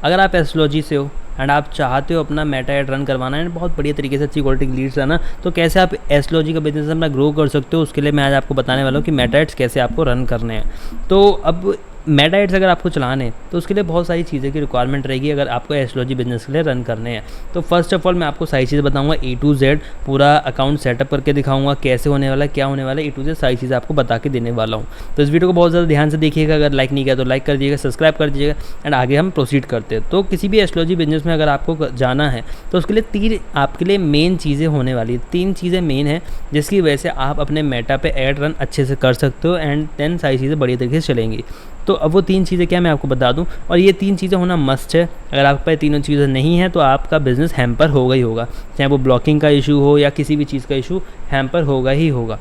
अगर आप एस्ट्रोलॉजी से हो एंड आप चाहते हो अपना मेटा एड रन करवाना है, बहुत बढ़िया तरीके से अच्छी क्वालिटी की लीड्स आना, तो कैसे आप एस्ट्रोलॉजी का बिजनेस अपना ग्रो कर सकते हो, उसके लिए मैं आज आपको बताने वाला हूँ कि मेटा एड्स कैसे आपको रन करने हैं। तो अब मेटा एड्स अगर आपको चलाने हैं तो उसके लिए बहुत सारी चीज़ें की रिक्वायरमेंट रहेगी अगर आपको एस्ट्रोलॉजी बिजनेस के लिए रन करने हैं। तो फर्स्ट ऑफ ऑल मैं आपको सारी चीज़ें बताऊंगा A to Z, पूरा अकाउंट सेटअप करके दिखाऊंगा कैसे होने वाला है, क्या होने वाला है, A to Z सारी चीज़ें आपको बता के देने वाला हूँ। तो इस वीडियो को बहुत ज़्यादा ध्यान से देखिएगा, अगर लाइक नहीं किया तो लाइक कर दीजिएगा, सब्सक्राइब कर दीजिएगा एंड आगे हम प्रोसीड करते हैं। तो किसी भी एस्ट्रोलॉजी बिजनेस में अगर आपको जाना है तो उसके लिए 3 आपके लिए मेन चीज़ें होने वाली है, 3 चीज़ें मेन है जिसकी वजह से आप अपने मेटा पे एड रन अच्छे से कर सकते हो एंड देन सारी चीज़ें बढ़िया तरीके से चलेंगी। तो अब वो 3 चीज़ें क्या मैं आपको बता दूं, और ये 3 चीज़ें होना मस्ट है। अगर आपके पास तीनों चीज़ें नहीं है तो आपका बिज़नेस हैम्पर होगा ही होगा, चाहे वो ब्लॉकिंग का इशू हो या किसी भी चीज़ का इशू, हैम्पर होगा ही होगा।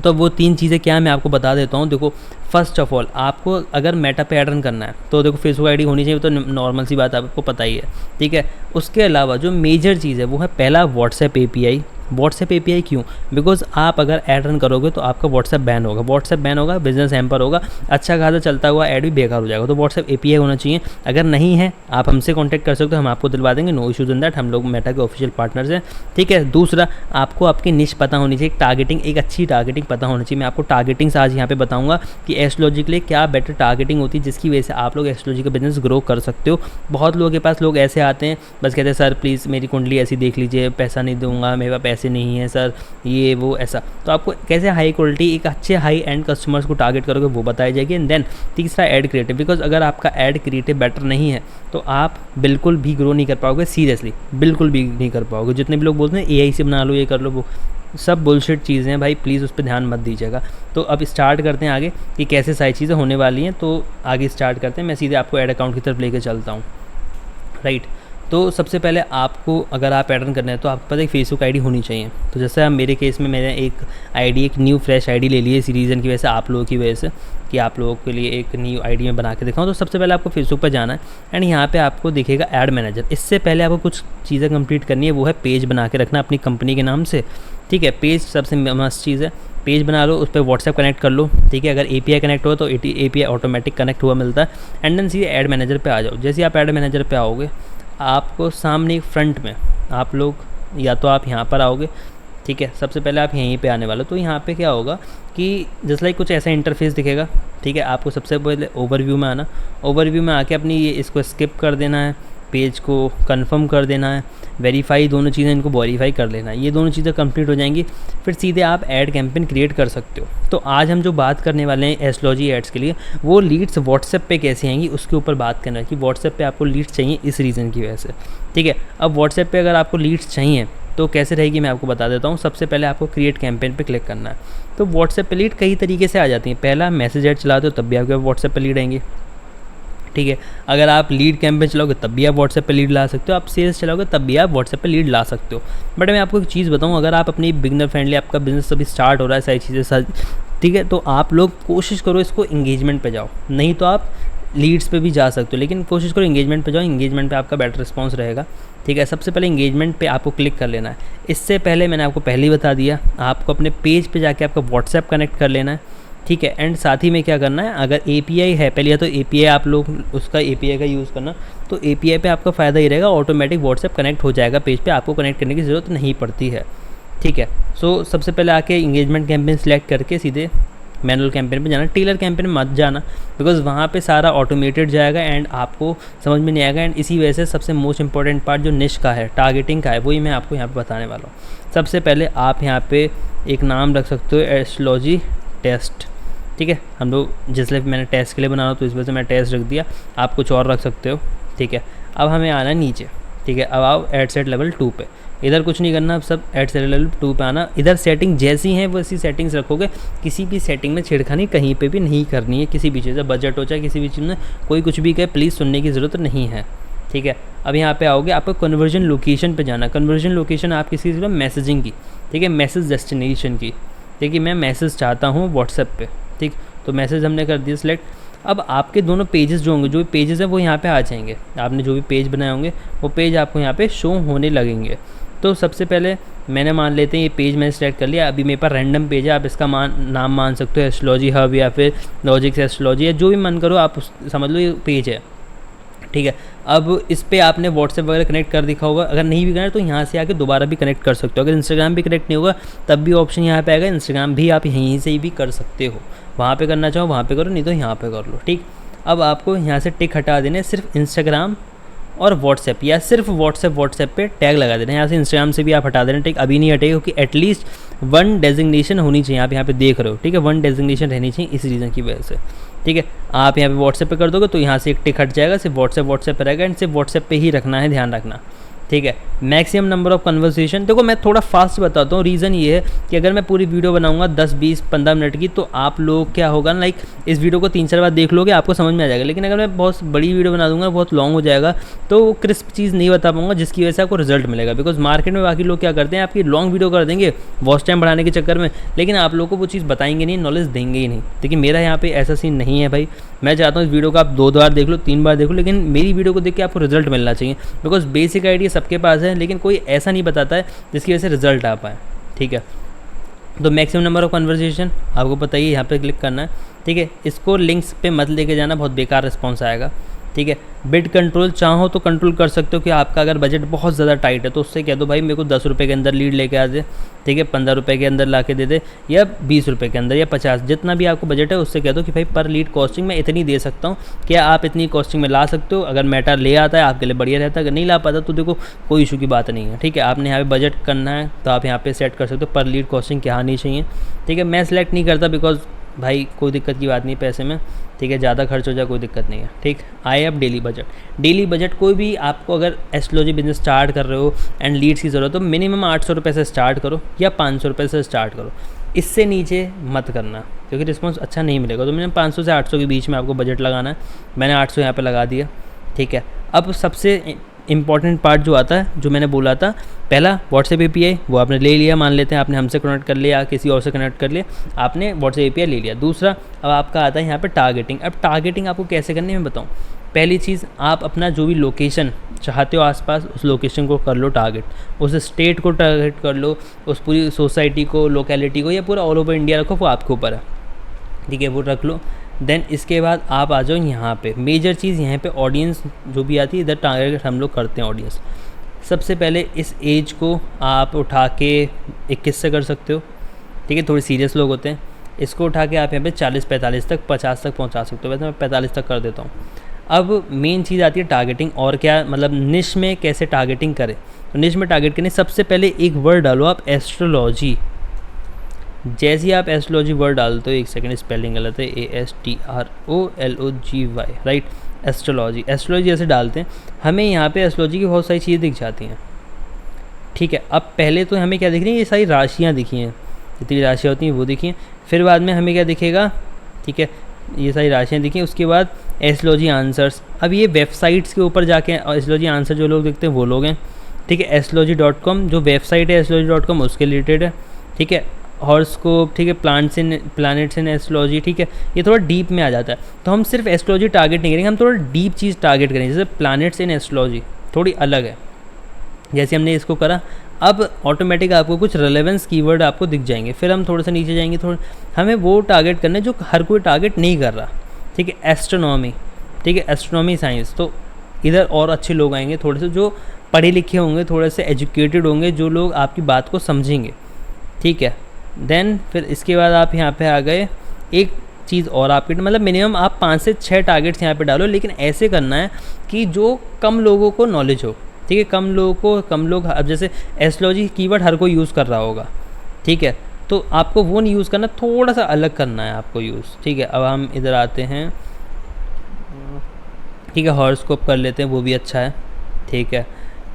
तो वो 3 चीज़ें क्या मैं आपको बता देता हूँ। देखो, फर्स्ट ऑफ ऑल आपको अगर मेटा पे एड रन करना है तो देखो फेसबुक आईडी होनी चाहिए, तो नॉर्मल सी बात आपको पता ही है, ठीक है। उसके अलावा जो मेजर चीज़ है वो है पहला व्हाट्सएप API। व्हाट्सएप API क्यों? बिकॉज आप अगर ऐड रन करोगे तो आपका व्हाट्सएप बैन होगा, व्हाट्सएप बैन होगा, बिजनेस हैम्पर होगा, अच्छा खासा चलता हुआ ऐड भी बेकार हो जाएगा। तो व्हाट्सएप API होना चाहिए। अगर नहीं है आप हमसे कॉन्टैक्ट कर सकते हो, हम आपको दिलवा देंगे, नो इशूज इन दैट, हम लोग मेटा के ऑफिशियल पार्टनर्स हैं, ठीक है। दूसरा, आपको आपकी निश पता होनी चाहिए, टारगेटिंग, एक अच्छी टारगेटिंग पता होनी चाहिए। मैं आपको टारगेटिंग आज यहाँ पे बताऊँगा कि एस्ट्रोलॉजी के लिए क्या बेटर टारगेटिंग होती है जिसकी वजह से आप लोग एस्ट्रोलॉजी का बिजनेस ग्रो कर सकते हो। बहुत लोगों के पास लोग ऐसे आते हैं, बस कहते हैं सर प्लीज़ मेरी कुंडली ऐसी देख लीजिए, पैसा नहीं दूंगा, मेरे पास पैसे नहीं है सर, ये वो ऐसा। तो आपको कैसे हाई क्वालिटी एक अच्छे हाई एंड कस्टमर्स को टारगेट करोगे वो बताई जाएगी। एंड देन तीसरा, ऐड क्रिएटिव, बिकॉज अगर आपका ऐड क्रिएटिव बेटर नहीं है तो आप बिल्कुल भी ग्रो नहीं कर पाओगे, सीरियसली बिल्कुल भी नहीं कर पाओगे। जितने भी लोग बोलते हैं AI से बना लो, ये कर लो, वो सब बुलशिट चीज़ें हैं भाई, प्लीज़ उस पर ध्यान मत दीजिएगा। तो अब स्टार्ट करते हैं आगे कि कैसे सारी चीज़ें होने वाली हैं। तो आगे स्टार्ट करते हैं, मैं सीधे आपको ऐड अकाउंट की तरफ लेके चलता हूँ, राइट। तो सबसे पहले आपको अगर आप ऐड रन करना है तो आपके पास एक फेसबुक आईडी होनी चाहिए। तो जैसे अब मेरे केस में मैंने एक न्यू फ्रेश आईडी ले ली है इसी रीज़न की वजह से, आप लोगों की वजह से, कि आप लोगों के लिए एक न्यू आईडी में बना के दिखाऊँ। तो सबसे पहले आपको फेसबुक पर जाना है एंड यहाँ पे आपको दिखेगा ऐड मैनेजर। इससे पहले आपको कुछ चीज़ें कंप्लीट करनी है, वो है पेज बना के रखना अपनी कंपनी के नाम से, ठीक है। पेज सबसे मस्त चीज़ है, पेज बना लो, उस पर व्हाट्सएप कनेक्ट कर लो, ठीक है। अगर API कनेक्ट हो तो API ऑटोमेटिक कनेक्ट हुआ मिलता है। एंड देन सीधे ऐड मैनेजर पे आ जाओ। जैसे आप ऐड मैनेजर पे आओगे, आपको सामने फ्रंट में आप लोग या तो आप यहाँ पर आओगे, ठीक है। सबसे पहले आप यहीं पे आने वाले हो, तो यहाँ पे क्या होगा कि जस्ट लाइक कुछ ऐसा इंटरफेस दिखेगा, ठीक है। आपको सबसे पहले ओवरव्यू में आना, ओवरव्यू में आके अपनी ये इसको स्किप कर देना है, पेज को कंफर्म कर देना है, वेरीफाई, दोनों चीज़ें इनको वेरीफाई कर लेना है। ये दोनों चीज़ें कंप्लीट हो जाएंगी, फिर सीधे आप ऐड कैंपेन क्रिएट कर सकते हो। तो आज हम जो बात करने वाले हैं एस्ट्रोलॉजी एड्स के लिए, वो लीड्स व्हाट्सएप पे कैसे आएंगी उसके ऊपर बात करना है कि व्हाट्सएप पे आपको लीड्स चाहिए इस रीज़न की वजह से, ठीक है। अब व्हाट्सएप पे अगर आपको लीड्स चाहिए तो कैसे रहेगी मैं आपको बता देता हूँ। सबसे पहले आपको क्रिएट कैंपेन पे क्लिक करना है। तो व्हाट्सएप पे लीड कई तरीके से आ जाती हैं। पहला, मैसेज ऐड चलाते हो तब भी आपके व्हाट्सएप पे लीड आएंगे, ठीक है। अगर आप लीड कैंपेन चलाओगे तब भी आप व्हाट्सएप पे लीड ला सकते हो, आप सेल्स चलाओगे तब भी आप व्हाट्सएप पे लीड ला सकते हो। बट मैं आपको एक चीज़ बताऊँ, अगर आप अपनी बिगनर फ्रेंडली, आपका बिजनेस अभी स्टार्ट हो रहा है, सारी चीज़ें ठीक है, तो आप लोग कोशिश करो इसको इंगेजमेंट पे जाओ, नहीं तो आप लीड्स पे भी जा सकते हो, लेकिन कोशिश करो इंगेजमेंट पे जाओ, इंगेजमेंट पे आपका बेटर रिस्पांस रहेगा, ठीक है। सबसे पहले इंगेजमेंट पे आपको क्लिक कर लेना है। इससे पहले मैंने आपको पहले ही बता दिया, आपको अपने पेज पे जाके आपका व्हाट्सएप कनेक्ट कर लेना है, ठीक है। एंड साथ ही में क्या करना है, अगर API है, पहले तो API आप लोग उसका API का यूज़ करना, तो API पे आपका फ़ायदा ही रहेगा, ऑटोमेटिक व्हाट्सएप कनेक्ट हो जाएगा पेज पे, आपको कनेक्ट करने की ज़रूरत नहीं पड़ती है, ठीक है। सो सबसे पहले आके इंगेजमेंट कैंपेन सेलेक्ट करके सीधे मैनुअल कैंपेन पे जाना, टेलर कैंपेन में मत जाना, बिकॉज वहाँ पे सारा ऑटोमेटेड जाएगा एंड आपको समझ में नहीं आएगा। एंड इसी वजह से सबसे मोस्ट इंपॉर्टेंट पार्ट जो निश का है, टारगेटिंग का है, वही मैं आपको यहाँ पे बताने वाला हूँ। सबसे पहले आप यहाँ पे एक नाम रख सकते हो, एस्ट्रोलॉजी टेस्ट, ठीक है। हम लोग जिसलिए मैंने टेस्ट के लिए बनाना तो इस वजह से मैं टेस्ट रख दिया, आप कुछ और रख सकते हो, ठीक है। अब हमें आना है नीचे, ठीक है। अब आओ एड सेट लेवल 2 पे, इधर कुछ नहीं करना, अब सब एड सेट लेवल 2 पे आना। इधर सेटिंग जैसी हैं वैसी सेटिंग्स रखोगे, किसी भी सेटिंग में छेड़खानी कहीं पे भी नहीं करनी है, किसी भी चीज़ का बजट हो चाहे किसी भी चीज़ में कोई कुछ भी कहे प्लीज़ सुनने की ज़रूरत नहीं है, ठीक है। अब यहाँ पे आओगे, आपको कन्वर्जन लोकेशन पे जाना। कन्वर्जन लोकेशन आप किसी चीज़ में मैसेजिंग की, ठीक है, मैसेज डेस्टिनेशन की, देखिए मैं मैसेज चाहता हूँ व्हाट्सएप पे, ठीक। तो मैसेज हमने कर दिया सिलेक्ट। अब आपके दोनों पेजेस जो होंगे, जो भी पेजेस हैं वो यहाँ पे आ जाएंगे, आपने जो भी पेज बनाए होंगे वो पेज आपको यहाँ पे शो होने लगेंगे। तो सबसे पहले मैंने मान लेते हैं ये पेज मैंने सेलेक्ट कर लिया। अभी मेरे पास रैंडम पेज है, आप इसका नाम मान सकते हो एस्ट्रोलॉजी हब या फिर लॉजिक्स एस्ट्रोलॉजी, या जो भी मन करो आप समझ लो ये पेज है, ठीक है। अब इस पे आपने व्हाट्सएप वगैरह कनेक्ट कर दिखा होगा, अगर नहीं भी करना तो यहाँ से आके दोबारा भी कनेक्ट कर सकते हो। अगर इंस्टाग्राम भी कनेक्ट नहीं होगा तब भी ऑप्शन यहाँ पे आएगा, इंस्टाग्राम भी आप यहीं से भी कर सकते हो। वहाँ पे करना चाहो वहाँ पे करो, नहीं तो यहाँ पे कर लो, ठीक। अब आपको यहाँ से टिक हटा देने, सिर्फ इंस्टाग्राम और व्हाट्सएप, या सिर्फ व्हाट्सएप पे टैग लगा देना। यहाँ से इंस्टाग्राम से भी आप हटा देना, ठीक। अभी नहीं हटेगा क्योंकि एटलीस्ट 1 डेजिग्नेशन होनी चाहिए, आप यहाँ पे देख रहे हो, ठीक है। 1 डेजिग्नेशन रहनी चाहिए इस रीज़न की वजह से, ठीक है। आप यहाँ पे व्हाट्सएप पे कर दोगे तो यहाँ से एक टिक हट जाएगा, सिर्फ व्हाट्सएप पे रहेगा, एंड सिर्फ व्हाट्सएप पे ही रखना है, ध्यान रखना, ठीक है। मैक्सिमम नंबर ऑफ कन्वर्सेशन, देखो मैं थोड़ा फास्ट बताता हूँ, रीज़न ये है कि अगर मैं पूरी वीडियो बनाऊंगा 10, 20, 15 मिनट की, तो आप लोग क्या होगा ना, लाइक इस वीडियो को 3-4 बार देख लोगे, आपको समझ में आ जाएगा। लेकिन अगर मैं बहुत बड़ी वीडियो बना दूंगा, बहुत लॉन्ग हो जाएगा, तो वो क्रिस्प चीज़ नहीं बता पाऊंगा, जिसकी वजह से आपको रिजल्ट मिलेगा। बिकॉज मार्केट में बाकी लोग क्या करते हैं, आपकी लॉन्ग वीडियो कर देंगे वॉच टाइम बढ़ाने के चक्कर में, लेकिन आप लोग को वो चीज़ बताएंगे नहीं, नॉलेज देंगे ही नहीं। लेकिन मेरा यहाँ पे ऐसा सीन नहीं है भाई, मैं चाहता हूँ इस वीडियो को आप 2 बार देख लो, 3 बार देखो, लेकिन मेरी वीडियो को देख के आपको रिजल्ट मिलना चाहिए। बिकॉज बेसिक आइडिया सबके पास है, लेकिन कोई ऐसा नहीं बताता है जिसकी वजह से रिजल्ट आ पाए, ठीक है। तो मैक्सिमम नंबर ऑफ कन्वर्सेशन आपको पता ही है, यहाँ पे क्लिक करना है, ठीक है। इसको लिंक्स पे मत लेके जाना, बहुत बेकार रिस्पॉन्स आएगा, ठीक है। बिड कंट्रोल चाहो तो कंट्रोल कर सकते हो कि आपका अगर बजट बहुत ज़्यादा टाइट है तो उससे कह दो भाई मेरे को 10 रुपये के अंदर लीड लेके आ दे, ठीक है, 15 रुपये के अंदर ला के दे दे, या 20 रुपये के अंदर, या 50, जितना भी आपको बजट है उससे कह दो कि भाई पर लीड कॉस्टिंग मैं इतनी दे सकता हूँ, क्या आप इतनी कॉस्टिंग में ला सकते हो। अगर मैटर ले आता है आपके लिए बढ़िया रहता है, अगर नहीं ला पाता तो देखो कोई इशू की बात नहीं है, ठीक है। आपने यहाँ पे बजट करना है तो आप यहाँ पे सेट कर सकते हो पर लीड कॉस्टिंग क्या आनी चाहिए, ठीक है। मैं सेलेक्ट नहीं करता बिकॉज भाई कोई दिक्कत की बात नहीं पैसे में, ठीक है, ज़्यादा खर्च हो जाए कोई दिक्कत नहीं है, ठीक। आए अब डेली बजट कोई भी आपको अगर एस्ट्रोलॉजी बिजनेस स्टार्ट कर रहे हो एंड लीड्स की ज़रूरत हो, मिनिमम 800 रुपये से स्टार्ट करो या 500 रुपये से स्टार्ट करो, इससे नीचे मत करना क्योंकि रिस्पॉन्स अच्छा नहीं मिलेगा। तो मैंने 500 से 800 के बीच में आपको बजट लगाना है, मैंने 800 यहाँ पर लगा दिया, ठीक है। अब सबसे इंपॉर्टेंट पार्ट जो आता है, जो मैंने बोला था, पहला व्हाट्सएप API वो आपने ले लिया, मान लेते हैं आपने हमसे कनेक्ट कर लिया, किसी और से कनेक्ट कर लिया, आपने व्हाट्सएप API ले लिया। दूसरा अब आपका आता है यहाँ पे टारगेटिंग। अब टारगेटिंग आपको कैसे करनी है मैं बताऊँ। पहली चीज़, आप अपना जो भी लोकेशन चाहते हो आसपास, उस लोकेशन को कर लो टारगेट, उस स्टेट को टारगेट कर लो, उस पूरी सोसाइटी को, लोकेलिटी को, या पूरा ऑल ओवर इंडिया रखो, वो आपके ऊपर है, ठीक है, वो रख लो। देन इसके बाद आप आ जाओ यहाँ पे, मेजर चीज़ यहाँ पे ऑडियंस जो भी आती है, इधर टारगेट हम लोग करते हैं ऑडियंस। सबसे पहले इस एज को आप उठा के 21 से कर सकते हो, ठीक है, थोड़े सीरियस लोग होते हैं, इसको उठा के आप यहाँ पे 40-45 तक, 50 तक पहुँचा सकते हो, वैसे मैं 45 तक कर देता हूँ। अब मेन चीज़ आती है टारगेटिंग, और क्या मतलब निश में कैसे टारगेटिंग करें। तो निश में टारगेट करने सबसे पहले एक वर्ड डालो आप, एस्ट्रोलॉजी। जैसे ही आप एस्ट्रोलॉजी वर्ड डालते हो, एक सेकंड स्पेलिंग गलत है, ASTROLOGY, राइट, एस्ट्रोलॉजी जैसे डालते हैं, हमें यहाँ पे एस्ट्रोलॉजी की बहुत सारी चीज़ें दिख जाती हैं, ठीक है। अब पहले तो हमें क्या दिख रही है, ये सारी राशियाँ दिखी हैं, जितनी राशियाँ होती हैं वो दिखी हैं, फिर बाद में हमें क्या दिखेगा, ठीक है, ये सारी राशियाँ दिखी, उसके बाद एस्ट्रोलॉजी आंसर्स। अब ये वेबसाइट्स के ऊपर जाके एस्ट्रोलॉजी आंसर जो लोग देखते हैं वो लोग हैं, ठीक है। astrology.com जो वेबसाइट है astrology.com उसके रिलेटेड है, ठीक है। हॉरोस्कोप, ठीक है, प्लैनेट्स इन एस्ट्रोलॉजी, ठीक है, ये थोड़ा डीप में आ जाता है। तो हम सिर्फ एस्ट्रोलॉजी टारगेट नहीं करेंगे, हम थोड़ा डीप चीज़ टारगेट करेंगे, जैसे प्लैनेट्स इन एस्ट्रोलॉजी थोड़ी अलग है। जैसे हमने इसको करा, अब ऑटोमेटिक आपको कुछ रेलेवेंस कीवर्ड आपको दिख जाएंगे, फिर हम थोड़ा सा नीचे जाएंगे, थोड़ा हमें वो टारगेट करना है जो हर कोई टारगेट नहीं कर रहा, ठीक है। एस्ट्रोनॉमी, ठीक है, एस्ट्रोनॉमी साइंस, तो इधर और अच्छे लोग आएंगे, थोड़े से जो पढ़े लिखे होंगे, थोड़े से एजुकेटेड होंगे, जो लोग आपकी बात को समझेंगे, ठीक है। देन फिर इसके बाद आप यहाँ पे आ गए, एक चीज़ और आपके मतलब मिनिमम आप 5 से 6 टारगेट्स यहाँ पे डालो, लेकिन ऐसे करना है कि जो कम लोगों को नॉलेज हो, ठीक है, कम लोग अब जैसे एस्ट्रोलॉजी कीवर्ड हर कोई यूज़ कर रहा होगा, ठीक है, तो आपको वो नहीं यूज़ करना, थोड़ा सा अलग करना है आपको यूज़, ठीक है। अब हम इधर आते हैं, ठीक है, हॉरोस्कोप कर लेते हैं, वो भी अच्छा है, ठीक है।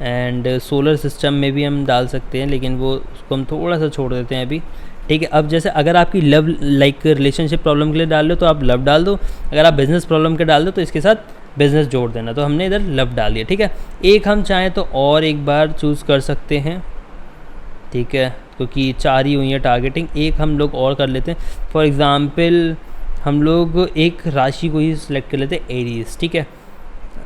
एंड सोलर सिस्टम में भी हम डाल सकते हैं, लेकिन वो उसको हम थोड़ा सा छोड़ देते हैं अभी, ठीक है। अब जैसे अगर आपकी लव लाइक रिलेशनशिप प्रॉब्लम के लिए डाल लो तो आप लव डाल दो, अगर आप बिज़नेस प्रॉब्लम के डाल दो तो इसके साथ बिज़नेस जोड़ देना, तो हमने इधर लव डाल दिया, ठीक है। एक हम चाहें तो और एक बार चूज़ कर सकते हैं, ठीक है, क्योंकि 4 ही हुई है टारगेटिंग, एक हम लोग और कर लेते हैं। फॉर एग्ज़ाम्पल हम लोग एक राशि को ही सिलेक्ट कर लेते हैं, एरीज, ठीक है।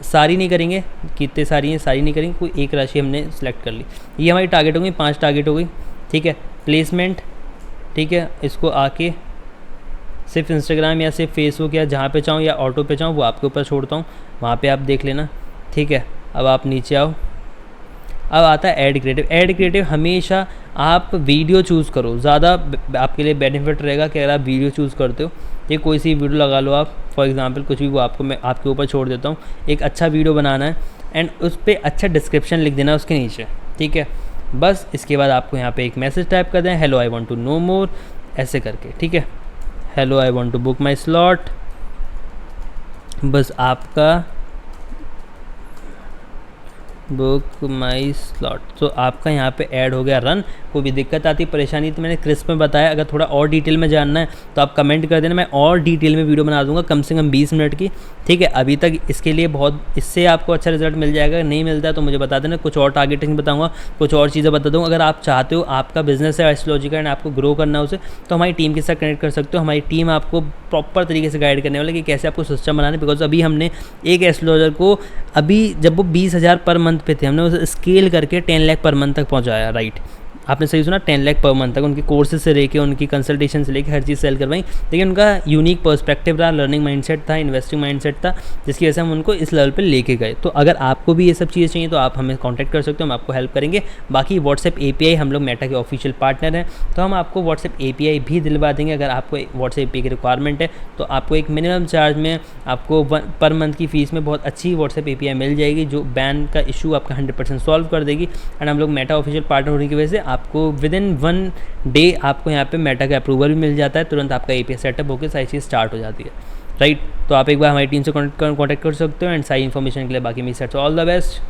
सारी नहीं करेंगे, कितने सारी हैं, सारी नहीं करेंगे, कोई एक राशि हमने सेलेक्ट कर ली, ये हमारी टारगेट हो गई, 5 टारगेट हो गई, ठीक है। प्लेसमेंट, ठीक है, इसको आके सिर्फ इंस्टाग्राम या सिर्फ फेसबुक या जहाँ पे चाहूँ या ऑटो पे चाहूँ वो आपके ऊपर छोड़ता हूँ, वहाँ पे आप देख लेना, ठीक है, अब आप नीचे आओ। अब आता है ऐड क्रिएटिव। ऐड क्रिएटिव हमेशा आप वीडियो चूज़ करो, ज़्यादा आपके लिए बेनिफिट रहेगा कि अगर आप वीडियो चूज़ करते हो। ये कोई सी वीडियो लगा लो आप, फॉर एग्जांपल कुछ भी, वो आपको मैं आपके ऊपर छोड़ देता हूँ। एक अच्छा वीडियो बनाना है एंड उस पर अच्छा डिस्क्रिप्शन लिख देना उसके नीचे, ठीक है। बस इसके बाद आपको यहाँ पे एक मैसेज टाइप कर दें, hello I want to know more, ऐसे करके, ठीक है। Hello I want to book my slot. बस आपका बुक माई स्लॉट, तो आपका यहाँ पे ऐड हो गया रन। कोई भी दिक्कत आती परेशानी तो मैंने क्रिस्प में बताया, अगर थोड़ा और डिटेल में जानना है तो आप कमेंट कर देना, मैं और डिटेल में वीडियो बना दूंगा कम से कम 20 मिनट की, ठीक है। अभी तक इसके लिए बहुत, इससे आपको अच्छा रिजल्ट मिल जाएगा। नहीं मिलता है तो मुझे बता देना, कुछ और टारगेटिंग बताऊँगा, कुछ और चीज़ें बता दूँगा। अगर आप चाहते हो आपका बिजनेस है एस्ट्रोलॉजी का एंड आपको ग्रो करना है उसे, तो हमारी टीम के साथ कनेक्ट कर सकते हो। हमारी टीम आपको प्रॉपर तरीके से गाइड करने वाला है कि कैसे आपको सिस्टम बनाना है। बिकॉज अभी हमने एक एस्ट्रोलॉजर को, अभी जब वो 20,000 पर मंथ पे थे, हमने उसे स्केल करके 10 लाख पर मंथ तक पहुंचाया, राइट। आपने सही सुना, 10 लाख पर मंथ तक। उनके कोर्सेज से लेके, उनकी कंसल्टेशन से लेके हर चीज़ सेल करवाई। लेकिन उनका यूनिक पर्सपेक्टिव रहा, लर्निंग माइंडसेट था, इन्वेस्टिंग माइंडसेट था, जिसकी वजह से हम उनको इस लेवल पे लेके गए। तो अगर आपको भी ये सब चीज़ें चाहिए तो आप हमें कांटेक्ट कर सकते हो, हम आपको हेल्प करेंगे। बाकी व्हाट्सएप API, हम लोग मेटा के ऑफिशियल पार्टनर हैं, तो हम आपको व्हाट्सएप API भी दिलवा देंगे। अगर आपको व्हाट्सएप API की रिक्वायरमेंट है तो आपको एक मिनिमम चार्ज में आपको पर मंथ की फ़ीस में बहुत अच्छी व्हाट्सएप API मिल जाएगी, जो बैन का इशू आपका 100% सॉल्व कर देगी। एंड हम लोग मेटा ऑफिशियल पार्टनर होने की वजह से आपको विद इन 1 डे आपको यहाँ पे मेटा का अप्रूवल भी मिल जाता है, तुरंत आपका API सेटअप होकर सारी चीज़ स्टार्ट हो जाती है, राइट। तो आप एक बार हमारी टीम से कॉन्टैक्ट कर सकते हो एंड सारी इन्फॉर्मेशन के लिए बाकी मेरी साइड से ऑल द बेस्ट।